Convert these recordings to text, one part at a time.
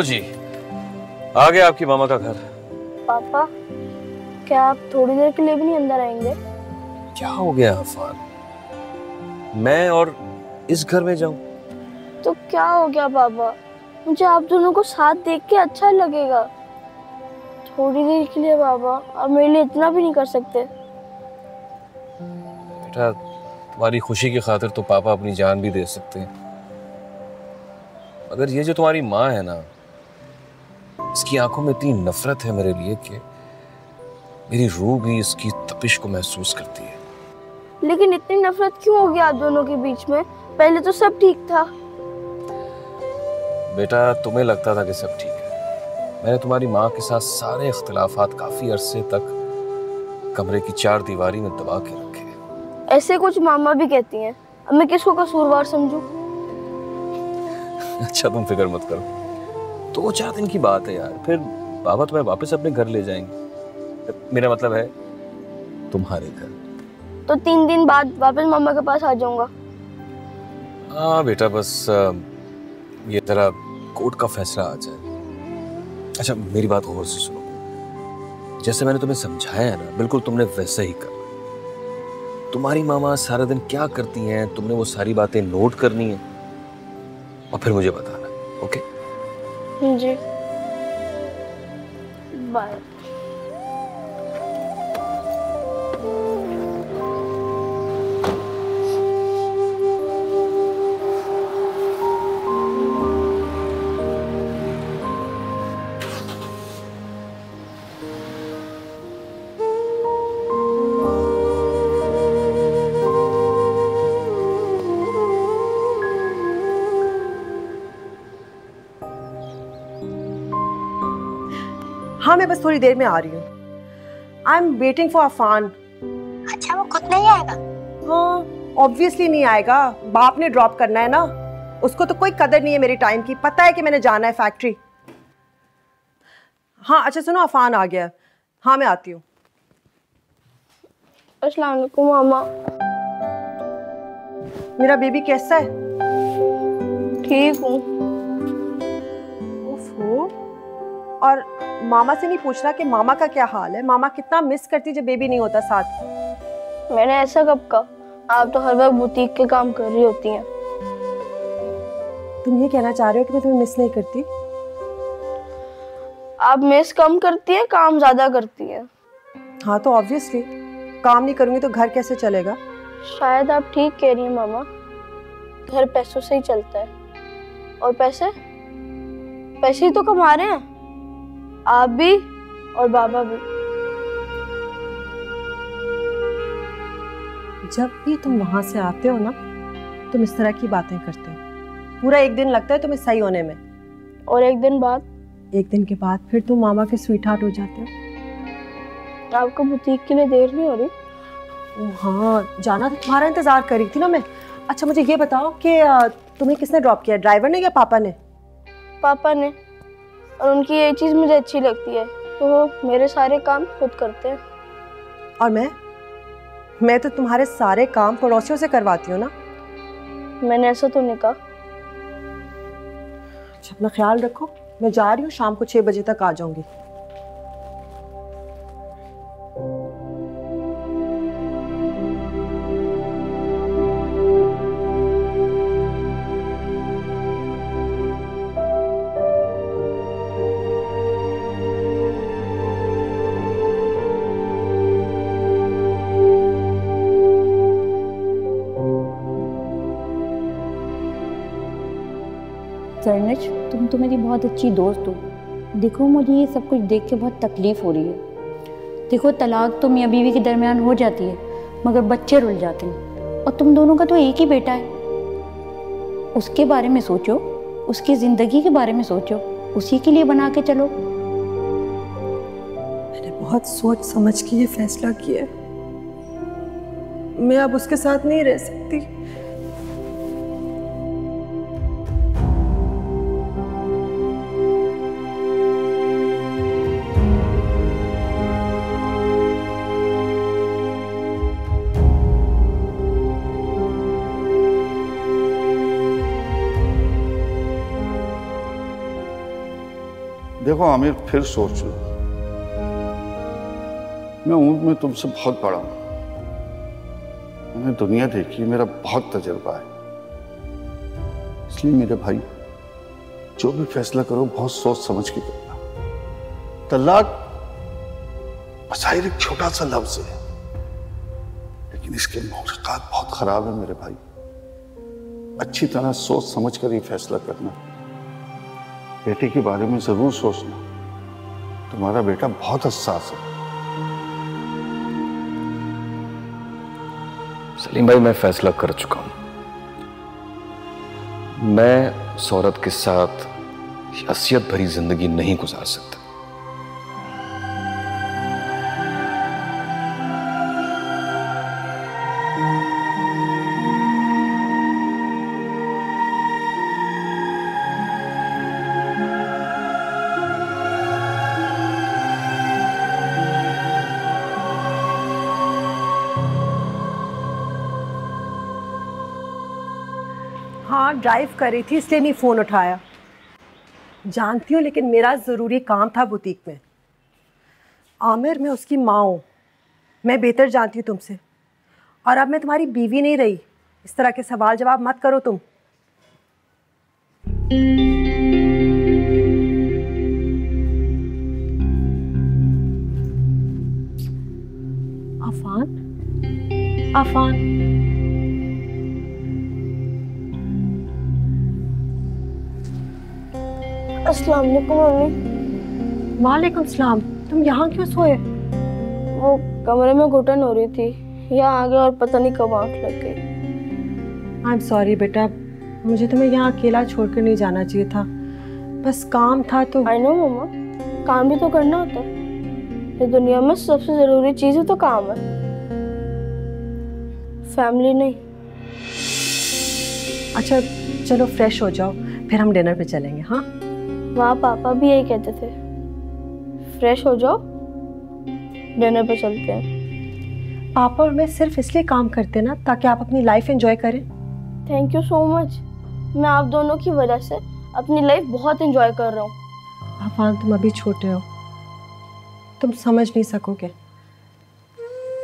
लो जी, आ गया आपकी मामा का घर। पापा, क्या आप थोड़ी देर के लिए भी नहीं अंदर आएंगे? क्या हो गया अफान, मैं और इस घर में जाऊं? तो क्या हो गया पापा, मुझे आप दोनों को साथ देख के अच्छा लगेगा। थोड़ी देर के लिए पापा, आप मेरे लिए इतना भी नहीं कर सकते? बेटा, तुम्हारी खुशी की खातिर तो पापा अपनी जान भी दे सकते हैं, मगर ये जो तुम्हारी माँ है ना, इसकी आंखों में इतनी नफरत है मेरे लिए कि मेरी रूह भी इसकी तपिश को महसूस करती है। लेकिन इतनी नफरत क्यों हो गई आप दोनों के बीच में? पहले तो सब ठीक था। बेटा, तुम्हें लगता था कि सब ठीक है। मैंने तुम्हारी माँ के साथ सारे इख्तिलाफात काफी अरसे तक कमरे की चार दीवारी में दबा के रखे। ऐसे कुछ मामा भी कहती हैं। अब मैं किसको कसूरवार समझूं? अच्छा, तुम फिक्र मत करो, 2-4 दिन की बात है यार, फिर बाबा तुम्हें वापस अपने घर ले जाएंगे। मेरा मतलब है तुम्हारे घर। तो 3 दिन बाद वापस मामा के पास आ जाऊंगा। हाँ बेटा, बस ये जरा कोर्ट का फैसला आ जाए। अच्छा, मेरी बात गौर से सुनो। जैसे मैंने तुम्हें समझाया है ना, बिल्कुल तुमने वैसे ही करना। तुम्हारी मामा सारा दिन क्या करती हैं, तुमने वो सारी बातें नोट करनी है और फिर मुझे बताना। Okay ji, bye. हाँ, मैं बस थोड़ी देर में आ रही हूँ। I am waiting for Afan. अच्छा, वो खुद नहीं आएगा? हाँ, ऑब्वियसली नहीं आएगा, बाप ने ड्रॉप करना है ना। उसको तो कोई कदर नहीं है मेरे टाइम की, पता है कि मैंने जाना है फैक्ट्री। हाँ अच्छा सुनो, अफान आ गया। हाँ मैं आती हूँ। अस्सलाम वालेकुम मामा। मेरा बेबी कैसा है? ठीक हूँ। ओफो, और मामा से नहीं पूछना कि मामा का क्या हाल है? मामा कितना मिस करती जब बेबी नहीं होता साथ। मैंने ऐसा कब कहा? आप तो हर वक्त बुटीक के काम कर रही होती हैं। तुम ये कहना चाह रहे हो कि मैं तुम्हें मिस नहीं करती? आप मिस कम करती है, काम ज्यादा करती है। हाँ तो ऑब्वियसली, काम नहीं करूंगी तो घर कैसे चलेगा? शायद आप ठीक कह रही हैं मामा, घर पैसों से ही चलता है। और पैसे पैसे ही तो कमा रहे हैं, आप भी और बाबा भी। जब भी तुम वहां से आते हो ना, तुम इस तरह की बातें करते हो। पूरा एक दिन लगता है तुम्हें सही होने में, और एक दिन के बाद फिर तुम मामा के स्वीट हार्ट हो जाते हो। आपको बुटीक के लिए देर नहीं हो रही? ओ हाँ, जाना तो तुम्हारा इंतजार कर रही थी ना मैं। अच्छा मुझे ये बताओ कि तुम्हें किसने ड्रॉप किया, ड्राइवर ने या पापा ने? पापा ने, और उनकी ये चीज़ मुझे अच्छी लगती है, तो वो मेरे सारे काम खुद करते हैं। और मैं तो तुम्हारे सारे काम पड़ोसियों से करवाती हूँ ना। मैंने ऐसा तो नहीं कहा। अच्छा, अपना ख्याल रखो, मैं जा रही हूँ, शाम को 6 बजे तक आ जाऊंगी। सरनज, तुम तो मेरी बहुत अच्छी दोस्त हो। देखो मुझे ये सब कुछ देख के बहुत तकलीफ़ हो रही है। देखो तलाक तो मियाँ बीवी के दरमियान हो जाती है, मगर बच्चे रुल जाते हैं, और तुम दोनों का तो एक ही बेटा है। उसके बारे में सोचो, उसकी ज़िंदगी के बारे में सोचो, उसी के लिए बना के चलो। मैंने बहुत सोच समझ के ये फैसला किया, मैं अब उसके साथ नहीं रह सकती। देखो आमिर, फिर सोच लो, मैं उम्र में तुमसे बहुत बड़ा हूं, मैंने दुनिया देखी, मेरा बहुत तजुर्बा है। इसलिए मेरे भाई, जो भी फैसला करो बहुत सोच समझ के करना। तलाक बज़ाहिर एक छोटा सा लफ्ज है, लेकिन इसके मुहर्रिकात बहुत खराब है मेरे भाई। अच्छी तरह सोच समझ कर ये फैसला करना। बेटे के बारे में जरूर सोचना, तुम्हारा बेटा बहुत हसास है। सलीम भाई, मैं फैसला कर चुका हूं। मैं सौरभ के साथ असलियत भरी जिंदगी नहीं गुजार सकता। हाँ, ड्राइव कर रही थी इसलिए नहीं फ़ोन उठाया। जानती हूँ, लेकिन मेरा ज़रूरी काम था बुटीक में। आमिर, मैं उसकी माँ हूँ, मैं बेहतर जानती हूँ तुमसे, और अब मैं तुम्हारी बीवी नहीं रही। इस तरह के सवाल जवाब मत करो तुम। आफान, आफान, अस्सलाम वालेकुम मम्मी। वालेकुम सलाम। तुम यहाँ क्यों सोए? वो कमरे में घुटन हो रही थी, यहाँ आ गया और पता नहीं कब आँख लग गई। आई एम सॉरी बेटा, मुझे तुम्हें यहाँ अकेला छोड़कर नहीं जाना चाहिए था, बस काम था तो। आई नो मम्मा, काम भी तो करना होता है। इस दुनिया में सबसे ज़रूरी चीज़ ही तो काम है, फैमिली नहीं। अच्छा चलो फ्रेश हो जाओ, फिर हम डिनर पे चलेंगे। हाँ, वहाँ पापा भी यही कहते थे, फ्रेश हो जाओ, डिनर पे चलते हैं। पापा और मैं सिर्फ इसलिए काम करते ना ताकि आप अपनी लाइफ एंजॉय करें। Thank you so much. मैं आप दोनों की वजह से अपनी लाइफ बहुत एंजॉय कर रहा हूँ। आफान, तुम अभी छोटे हो, तुम समझ नहीं सकोगे।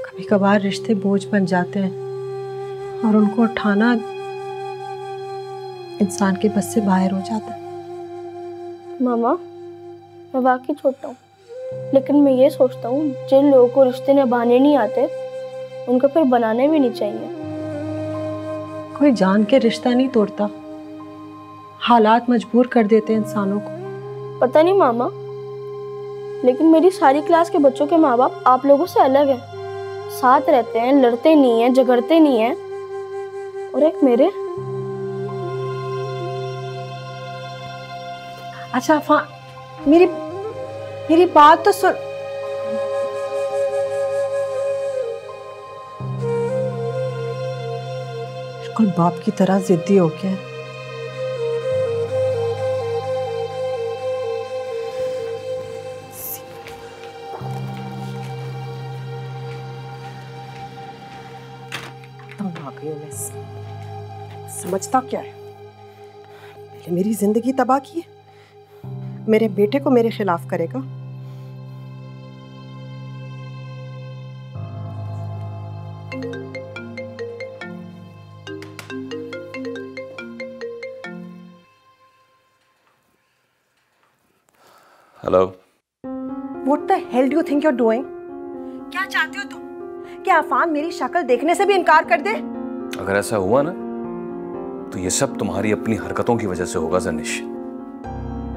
कभी कभार रिश्ते बोझ बन जाते हैं और उनको उठाना इंसान के बस से बाहर हो जाता है। मामा, मैं वाकई छोटा हूँ, लेकिन मैं ये सोचता हूँ जिन लोगों को रिश्ते निभाने नहीं आते उनको फिर बनाने भी नहीं चाहिए। कोई जान के रिश्ता नहीं तोड़ता, हालात मजबूर कर देते हैं इंसानों को। पता नहीं मामा, लेकिन मेरी सारी क्लास के बच्चों के माँ बाप आप लोगों से अलग हैं, साथ रहते हैं, लड़ते नहीं हैं, झगड़ते नहीं हैं। और एक मेरे। अच्छा अफान, मेरी बात तो सुन। बिल्कुल बाप की तरह जिद्दी हो गया। समझता क्या है? पहले मेरी जिंदगी तबाह की है, मेरे बेटे को मेरे खिलाफ करेगा। Hello. What the hell do you think you're doing? क्या चाहते हो तुम? क्या अफान मेरी शक्ल देखने से भी इनकार कर दे? अगर ऐसा हुआ ना तो ये सब तुम्हारी अपनी हरकतों की वजह से होगा जनिश।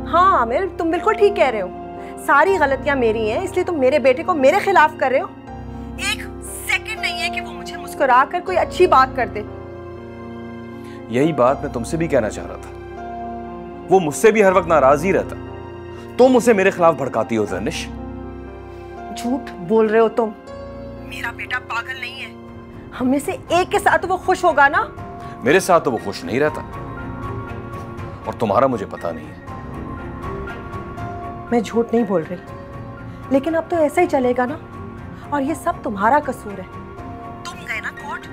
हाँ आमिर, तुम बिल्कुल ठीक कह रहे हो। सारी गलतियां मेरी हैं, इसलिए तुम मेरे बेटे को मेरे खिलाफ कर रहे हो। एक सेकंड नहीं है कि वो मुझे मुस्कुरा कर कोई अच्छी बात कर दे। यही बात मैं तुमसे भी कहना चाह रहा था। वो मुझसे भी हर वक्त नाराज ही रहता, तुम उसे मेरे खिलाफ भड़काती हो जनिश। झूठ बोल रहे हो तुम। मेरा बेटा पागल नहीं है, हम में से एक के साथ वो खुश होगा ना। मेरे साथ तो वो खुश नहीं रहता, और तुम्हारा मुझे पता नहीं है। मैं झूठ नहीं बोल रही, लेकिन अब तो ऐसा ही चलेगा ना, और ये सब तुम्हारा कसूर है। तुम गए ना कोर्ट,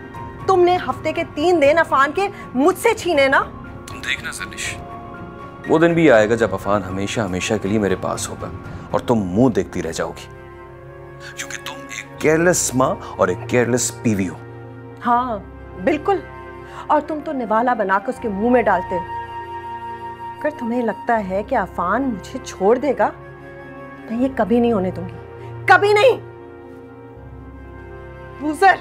तुमने हफ्ते के 3 दिन अफान के मुझसे छीने ना। तुम देखना जनिश, वो दिन भी आएगा जब अफान हमेशा हमेशा के लिए मेरे पास होगा और तुम मुंह देखती रह जाओगी, क्योंकि तुम एक केयरलेस माँ और एक केयरलेस बीवी हो। हाँ बिल्कुल, और तुम तो निवाला बनाकर उसके मुंह में डालते हो। अगर तुम्हें लगता है कि अफान मुझे छोड़ देगा, मैं ये कभी नहीं होने दूंगी, कभी नहीं। बूसर,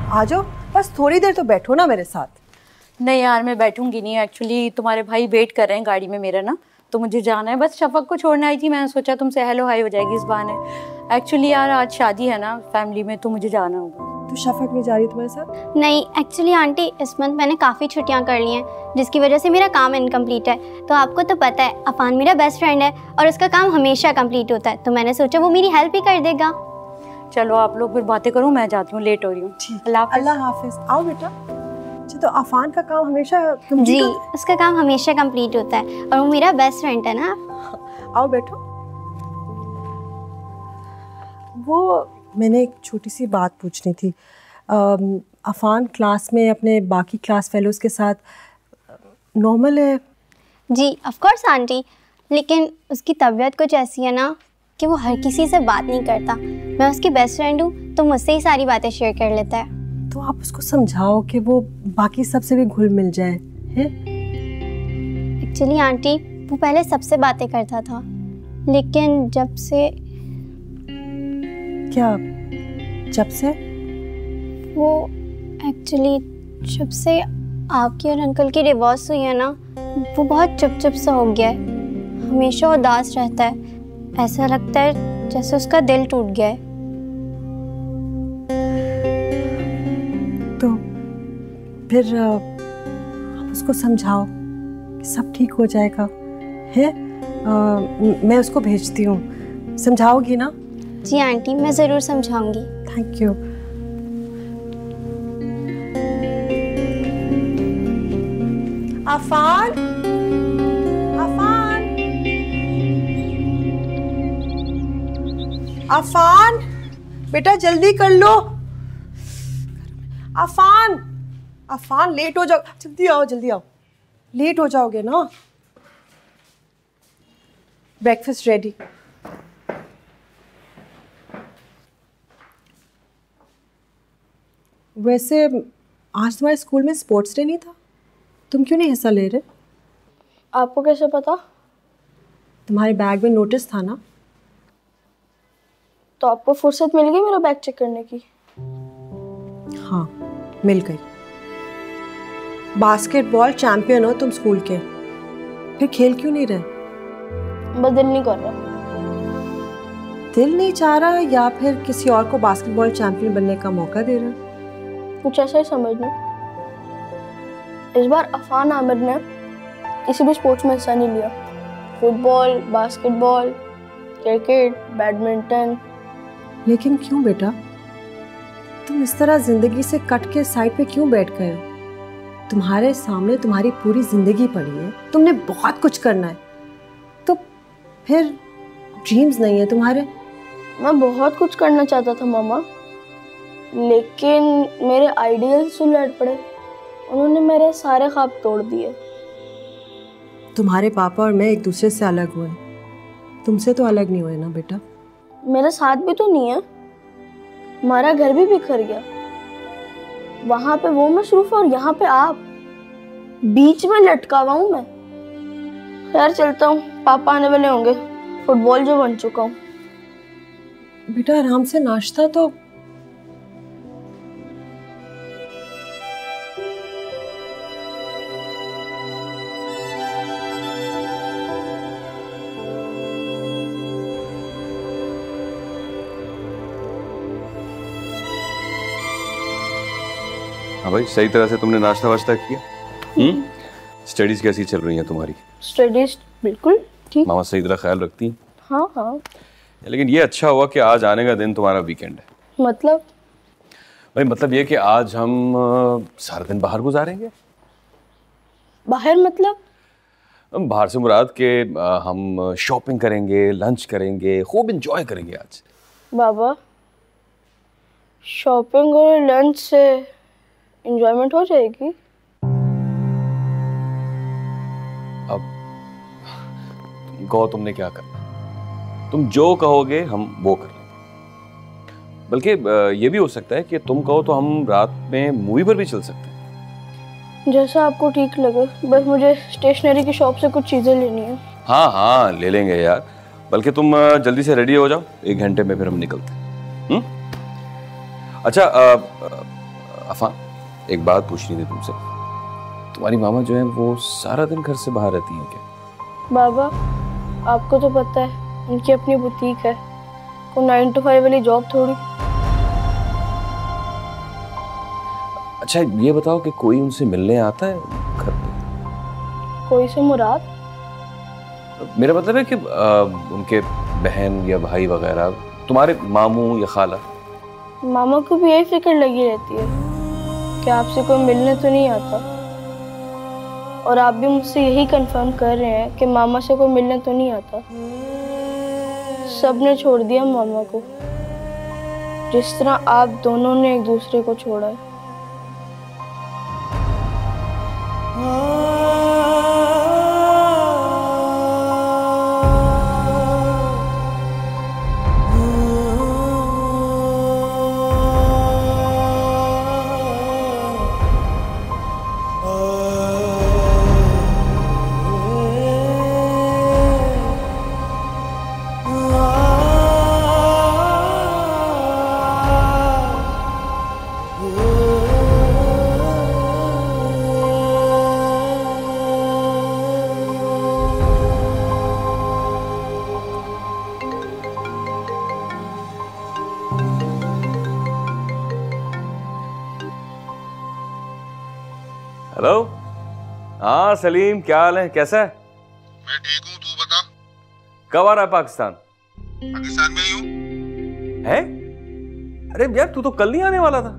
आ जाओ, बस थोड़ी देर तो बैठो ना मेरे साथ। नहीं यार, मैं बैठूंगी नहीं। एक्चुअली तुम्हारे भाई वेट कर रहे हैं गाड़ी में मेरा ना, तो मुझे जाना है। बस शफक को छोड़ने आई थी, मैंने सोचा तुमसे हेलो हाय हो जाएगी इस बहाने। एक्चुअली यार आज शादी है ना फैमिली में, तो मुझे जाना होगा। तो शफक नहीं जा रही तुम्हारे साथ? नहीं, एक्चुअली आंटी इस मंथ मैंने काफ़ी छुट्टियां कर ली हैं, जिसकी वजह से मेरा काम इनकम्प्लीट है। तो आपको तो पता है अफान मेरा बेस्ट फ्रेंड है और उसका काम हमेशा कंप्लीट होता है, तो मैंने सोचा वो मेरी हेल्प ही कर देगा। चलो आप लोग फिर बातें करो, मैं जाती हूँ, लेट हो रही हूँ। अल्लाह हाफिज। आओ बेटा। अच्छा, तो अफान का काम हमेशा जी, उसका काम हमेशा कंप्लीट होता है और वो मेरा बेस्ट फ्रेंड है ना। आओ बैठो। वो मैंने एक छोटी सी बात पूछनी थी। अफान क्लास में अपने बाकी क्लास फेलोज़ के साथ नॉर्मल है? जी ऑफ कोर्स आंटी, लेकिन उसकी तबीयत कुछ ऐसी है ना कि वो हर किसी से बात नहीं करता। मैं उसकी बेस्ट फ्रेंड हूँ तो मुझसे ही सारी बातें शेयर कर लेता है। तो आप उसको समझाओ कि वो बाकी सबसे भी घुल मिल जाए। हैं? एक्चुअली आंटी वो पहले सबसे बातें करता था, लेकिन जब से क्या? जब से? वो एक्चुअली जब से आपकी और अंकल की डिवोर्स हुई है ना, वो बहुत चुप सा हो गया है। हमेशा उदास रहता है, ऐसा लगता है जैसे उसका दिल टूट गया है। तो फिर आप उसको समझाओ कि सब ठीक हो जाएगा। है? मैं उसको भेजती हूँ, समझाओगी ना? जी आंटी, मैं ज़रूर समझाऊंगी। Thank you. अफान, अफान, अफान, बेटा जल्दी कर लो। अफान, अफान लेट हो जाओ, जल्दी आओ, जल्दी आओ, लेट हो जाओगे ना। Breakfast ready. वैसे आज तुम्हारे स्कूल में स्पोर्ट्स डे नहीं था, तुम क्यों नहीं हिस्सा ले रहे? आपको कैसे पता? तुम्हारे बैग में नोटिस था ना। तो आपको फुर्सत मिल गई मेरा बैग चेक करने की? हाँ मिल गई। बास्केटबॉल चैंपियन हो तुम स्कूल के, फिर खेल क्यों नहीं रहे? बस दिल नहीं कर रहा। दिल नहीं चाह रहा या फिर किसी और को बास्केटबॉल चैंपियन बनने का मौका दे रहे? कुछ ऐसा ही समझ लो। इस बार अफान आमिर ने किसी भी स्पोर्ट्स में हिस्सा नहीं लिया। Football, basketball, cricket, badminton. लेकिन क्यों बेटा? तुम इस तरह जिंदगी से कट के साइड पे क्यों बैठ गए हो? तुम्हारे सामने तुम्हारी पूरी जिंदगी पड़ी है, तुमने बहुत कुछ करना है, तो फिर ड्रीम्स नहीं है तुम्हारे? मैं बहुत कुछ करना चाहता था मामा, लेकिन मेरे आइडियल्स उलट पड़े। उन्होंने मेरे सारे ख्वाब तोड़ दिए। तुम्हारे पापा और मैं एक दूसरे से अलग हुए, तुमसे तो अलग नहीं हुए ना बेटा। मेरा साथ भी तो नहीं है, हमारा घर भी बिखर गया। वहां पे वो मसरूफ और यहाँ पे आप, बीच में लटका हुआ हूँ मैं। खैर चलता हूँ, पापा आने वाले होंगे, फुटबॉल जो बन चुका हूँ। बेटा आराम से नाश्ता तो। हाँ भाई, सही तरह से तुमने नाश्ता वाश्ता किया? स्टडीज कैसी चल रही हैं तुम्हारी? स्टडीज बिल्कुल ठीक। मामा सही तरह ख्याल रखती हैं? हाँ हाँ। लेकिन ये अच्छा हुआ कि आज आने का दिन तुम्हारा वीकेंड है। मतलब? भाई मतलब ये कि आज हम सारा दिन बाहर गुजारेंगे। बाहर मतलब? बाहर से मुराद के हम शॉपिंग करेंगे, लंच करेंगे, खूब एंजॉय करेंगे आज। बाबा, शॉपिंग और लंच से एंजॉयमेंट हो जाएगी? अब कहो तुमने क्या करना, तुम जो कहोगे हम वो कर लेंगे। बल्कि ये भी हो सकता है कि तुम कहो तो हम रात में मूवी पर भी चल सकते हैं। जैसा आपको ठीक लगे, बस मुझे स्टेशनरी की शॉप से कुछ चीजें लेनी है। हाँ हाँ ले लेंगे यार, बल्कि तुम जल्दी से रेडी हो जाओ, 1 घंटे में फिर हम निकलते हैं। अच्छा अफान, एक बात पूछनी थी तुमसे। तुम्हारी मामा जो है वो सारा दिन घर से बाहर रहती हैं क्या? बाबा, आपको तो पता है उनकी अपनी बुटीक है, कोई 9 to 5 वाली जॉब थोड़ी। अच्छा ये बताओ कि कोई उनसे मिलने आता है घर पे? कोई से मुराद? मेरा मतलब है कि उनके बहन या भाई वगैरह, तुम्हारे मामू या खाला। मामा को भी यही फिक्र लगी रहती है कि आपसे कोई मिलने तो नहीं आता, और आप भी मुझसे यही कंफर्म कर रहे हैं कि मामा से कोई मिलने तो नहीं आता। सबने छोड़ दिया मामा को, जिस तरह आप दोनों ने एक दूसरे को छोड़ा है। हेलो, हाँ सलीम, क्या हाल है, कैसा है? मैं ठीक हूँ, तू बता। कब आ रहा है पाकिस्तान? पाकिस्तान में ही हूँ। है? अरे यार तू तो कल नहीं आने वाला था।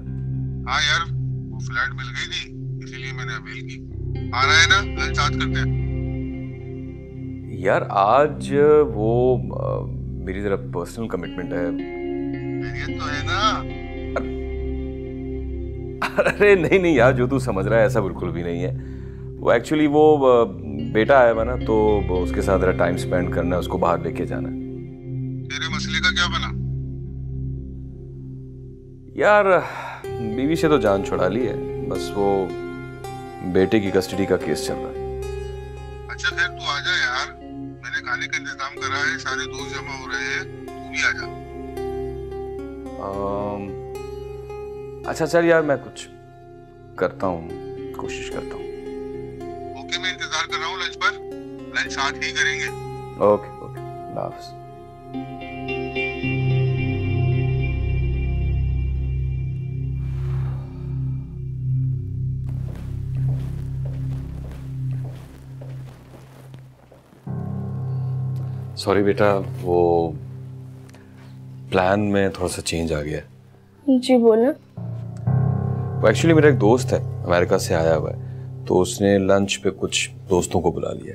हाँ यार, वो फ्लाइट मिल गई थी, इसीलिए मैंने अवेल की। आ रहा है ना, लंच आज करते हैं। यार आज वो मेरी तरफ पर्सनल कमिटमेंट है। खैरियत तो है ना? अरे नहीं नहीं यार, जो तू समझ रहा है ऐसा बिल्कुल भी नहीं है। वो एक्चुअली वो बेटा आया हुआ ना, तो उसके साथ जरा टाइम स्पेंड करना है, उसको बाहर लेके जाना है। तेरे मसले का क्या बना? यार बीवी से तो जान छुड़ा ली है, बस वो बेटे की कस्टडी का केस चल रहा है। अच्छा फिर तू आ जा यार, मैंने खाने का इंतजाम करा है, सारे दोस्त जमा हो रहे हैं, तू भी आ जा। अच्छा चल यार, मैं कुछ करता हूँ, कोशिश करता हूँ। ओके, मैं इंतजार कर रहा हूँ लंच पर, लंच साथ ही करेंगे। ओके ओके, अल्लाह हाफ़िज़। सॉरी बेटा, वो प्लान में थोड़ा सा चेंज आ गया है। जी बोले। वो एक्चुअली मेरा एक दोस्त है, अमेरिका से आया हुआ है, तो उसने लंच पे कुछ दोस्तों को बुला लिया।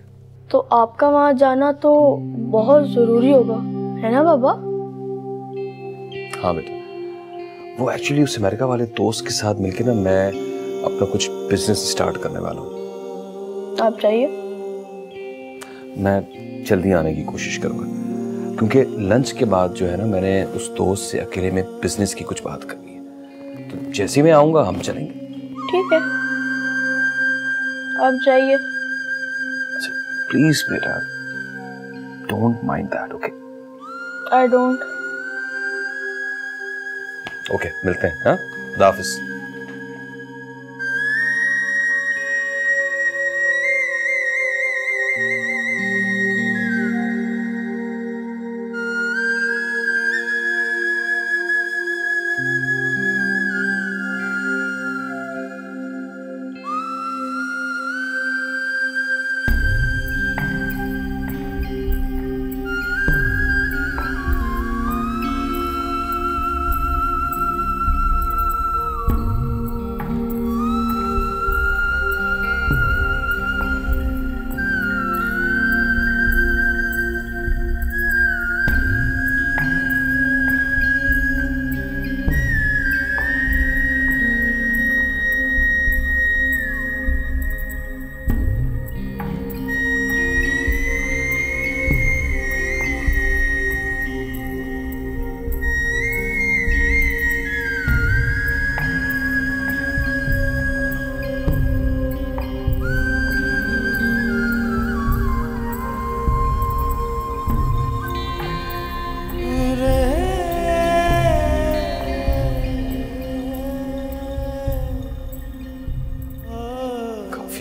तो आपका वहाँ जाना तो बहुत जरूरी होगा, है ना बाबा? हाँ बेटा, वो एक्चुअली उस अमेरिका वाले दोस्त के साथ मिलके ना मैं अपना कुछ बिजनेस स्टार्ट करने वाला हूँ। आप जाइए। मैं जल्दी आने की कोशिश करूँगा, क्योंकि लंच के बाद जो है ना, मैंने उस दोस्त से अकेले में बिजनेस की कुछ बात करनी है। तो जैसे ही मैं आऊँगा हम चलेंगे। ठीक है, आप जाइए। अच्छा प्लीज बेटा, don't mind that, okay? I don't. Okay, मिलते हैं, हाँ? खुदा हाफिज़।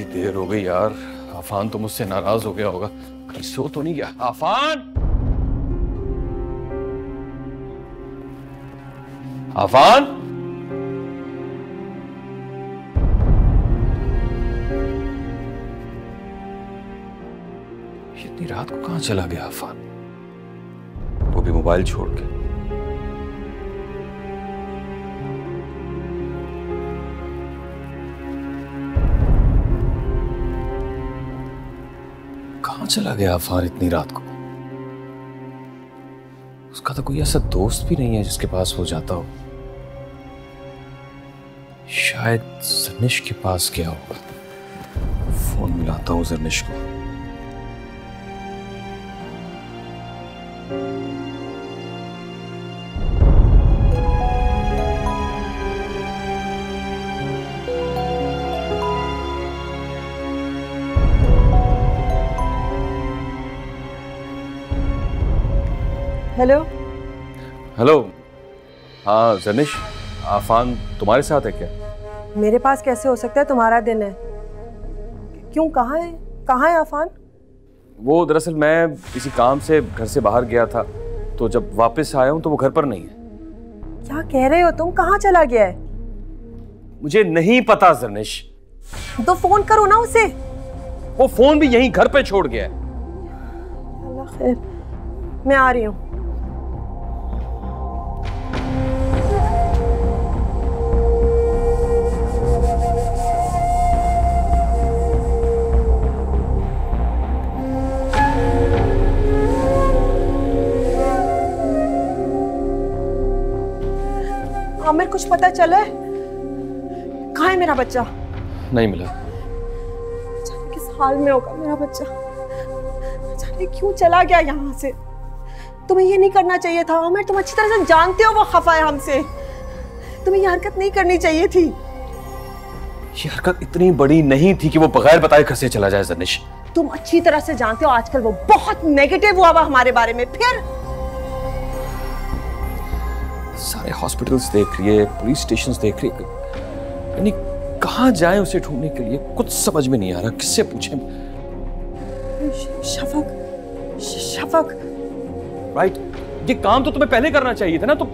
कितनी देर हो गई यार। आफान तो मुझसे नाराज हो गया होगा, कहीं सो तो नहीं गया। आफान, आफान, इतनी रात को कहां चला गया आफान, वो भी मोबाइल छोड़ के। कहां चला गया आफान इतनी रात को? उसका तो कोई ऐसा दोस्त भी नहीं है जिसके पास वो जाता हो। शायद जर्निश के पास गया होगा। फोन मिलाता हूं जर्निश को। हेलो। हेलो, हाँ जर्निश, आफान तुम्हारे साथ है क्या? मेरे पास कैसे हो सकता है, तुम्हारा दिन है। क्यों, कहाँ है, कहाँ है आफान? वो दरअसल मैं किसी काम से घर से बाहर गया था, तो जब वापस आया हूं तो वो घर पर नहीं है। क्या कह रहे हो तुम, कहाँ चला गया है? मुझे नहीं पता जर्निश। तो फोन करो ना उसे। वो फोन भी यहीं घर पे छोड़ गया है। अल्लाह खैर, मैं आ रही हूँ। आमिर, कुछ पता चला है? कहाँ है मेरा बच्चा? नहीं मिला। जाने किस हाल में होगा मेरा बच्चा। जाने क्यों चला गया यहाँ से। तुम्हें ये नहीं करना चाहिए था आमिर, तुम अच्छी तरह से जानते हो वो खफा है हमसे। तुम्हें ये हरकत नहीं करनी चाहिए थी। ये हरकत इतनी बड़ी नहीं थी कि वो बगैर बताए घर से चला जाए जर्निश। तुम अच्छी तरह से जानते हो आजकल वो बहुत नेगेटिव हुआ हमारे बारे में। फिर सारे हॉस्पिटल्स देख रही है, पुलिस स्टेशंस देख रही है, यानी कहाँ जाए उसे ढूंढने के लिए कुछ समझ में नहीं आ रहा। किससे पूछें? शफक, राइट, ये काम तो तुम्हें पहले करना चाहिए था ना। तो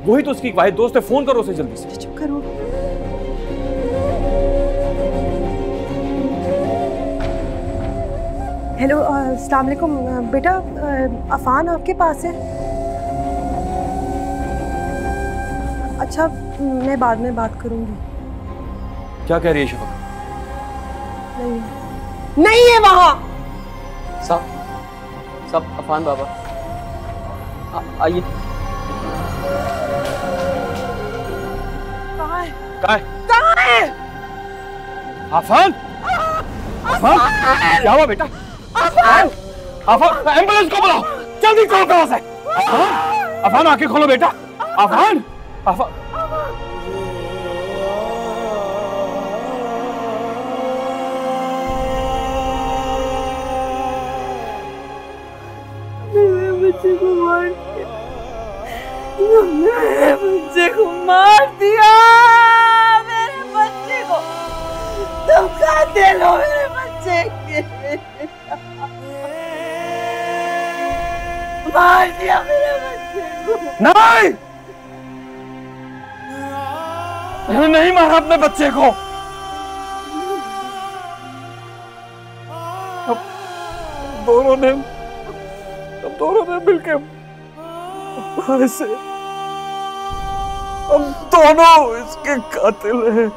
वही तो उसकी वाहिद दोस्त है, फोन करो उसे जल्दी से। चुप करो। हेलो, अस्सलाम वालेकुम बेटा, अफान आपके पास है? अच्छा, मैं बाद में बात करूंगी। क्या कह रही है शफक? नहीं है वहां। सब अफान बाबा आइए। कहाँ है? कहाँ है? आफान, आफान, क्या हुआ बेटा? आफान, आफान, एम्बुलेंस को बुलाओ, जल्दी कॉल करो उसे। आफान, आफान आंखें खोलो बेटा। आफान, आफान, बच्चे को मार दिया, मेरे बच्चे को मार दिया, मेरे बच्चे को। तुम खाते लो मेरे बच्चे के। मार दिया मेरे बच्चे को। नहीं, मैंने नहीं मारा अपने बच्चे को। दोनों ने मिलकर ऐसे, हम दोनों इसके कातिल हैं।